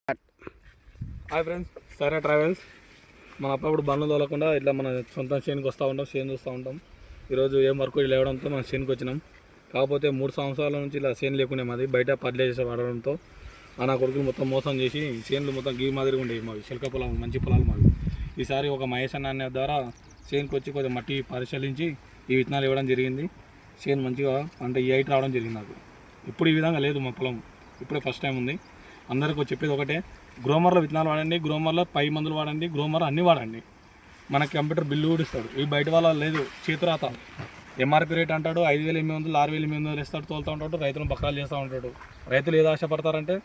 Hi friends, సరే travels. మన అప్పుడు బండ్లు తోలకుండా ఇట్లా మన సొంత చేనుకి వస్తూ ఉంటాం, చేను చూస్తూ ఉంటాం. ఈరోజు ఏం వర్క్ లేవడంతో మనం చేనుకి వచ్చినాం. కాకపోతే 3 సంవత్సరాల నుంచి ఇలా చేను లేకుండా మాది బయట పర్లేసి వాడడంతో నా కొడుకులు మొత్తం మోసం చేసి చేనులు మొత్తం గీ మాదిరిగా ఉండేవి మావి, చిలక పొలాలు, మంచి పొలాలు మావి. ఈసారి ఒక మహేష్ అన్న ద్వారా చేనుకి వచ్చి కొంచెం మట్టి పరిశీలించి ఈ విత్తనాలు ఇవ్వడం జరిగింది. చేను మంచిగా అంటే ఈ హైట్ రావడం జరిగింది నాకు. ఇప్పుడు ఈ విధంగా లేదు మా పొలం, ఇప్పుడే ఫస్ట్ టైం ఉంది. అందరికీ చెప్పేది ఒకటే, గ్రోమర్లో విత్తనాలు వాడండి, గ్రోమర్లో పై మందులు వాడండి, గ్రోమర్ అన్నీ వాడండి. మనకి కంప్యూటర్ బిల్లు కూడా ఇస్తాడు. ఈ బయట వాళ్ళ లేదు, చేతురాత ఎంఆర్పీ రేట్ అంటాడు, 5,800 6,800 ఇస్తాడు, తోలుతూ ఉంటాడు, రైతులను బకాలు చేస్తూ ఉంటాడు. రైతులు ఏదో ఆశపడతారంటే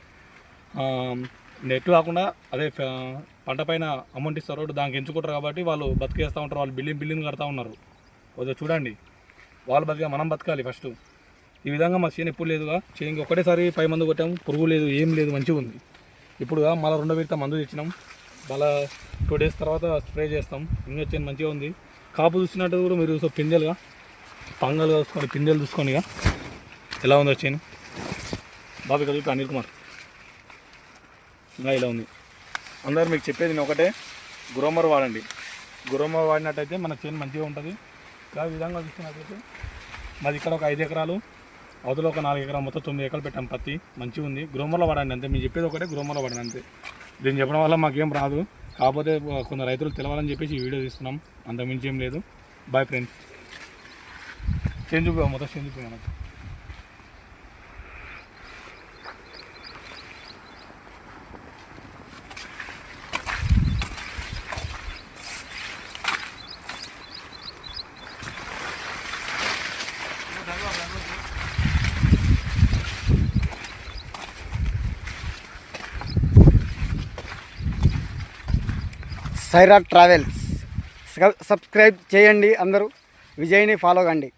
నెట్ కాకుండా అదే పంట పైన అమౌంట్ ఇస్తారు, దానికి ఎంచుకుంటారు. కాబట్టి వాళ్ళు బతికేస్తూ ఉంటారు, వాళ్ళు బిల్లింగ్ కడతా ఉన్నారు. కొద్దిగా చూడండి, వాళ్ళు బతికా మనం బతకాలి ఫస్ట్. ఈ విధంగా మా చేను ఎప్పుడు లేదుగా, చేనుకి ఒకటేసారి పై మందు కొట్టాము, పురుగు లేదు, ఏం లేదు, మంచిగా ఉంది. ఇప్పుడు మళ్ళీ 2వ విడత మందు తెచ్చినాం, మళ్ళీ 2 days తర్వాత స్ప్రే చేస్తాం. ఇంకా చేను మంచిగా ఉంది. కాపు చూసినట్టు కూడా మీరు పిందెలుగా పంగలు చూసుకొని, పిందెలు చూసుకొని ఇక ఎలా ఉందో చేను. బాబు ఇక్కడ చూపి, అనిల్ కుమార్, ఇంకా ఇలా ఉంది. అందరు మీకు చెప్పేది నేను ఒకటే, గ్రోమర్ వాడండి. గ్రోమర్ వాడినట్టయితే మన చేను మంచిగా ఉంటుంది. ఇలా విధంగా చూసినట్టయితే మాది ఇక్కడ ఒక 5 ఎకరాలు, అవతల ఒక 4 ఎకరాలు, మొత్తం 9 ఎకరాలు పెట్టాం పత్తి. మంచిగా ఉంది. గ్రోమర్లో వాడండి అంతే. మీరు చెప్పేది ఒకటే, గ్రోమర్లో వాడండి అంతే. దీన్ని చెప్పడం వల్ల మాకేం రాదు, కాకపోతే కొందరు రైతులు తెలవాలని చెప్పేసి ఈ వీడియో తీస్తున్నాం, అంత మించి ఏం లేదు. Bye friends. చేంజ్ చూపి, మొత్తం చేంజ్ చూపి మనకు. సైరా ట్రావెల్స్ సబ్స్క్రైబ్ చేయండి, అందరూ విజయ్ని ఫాలో కండి.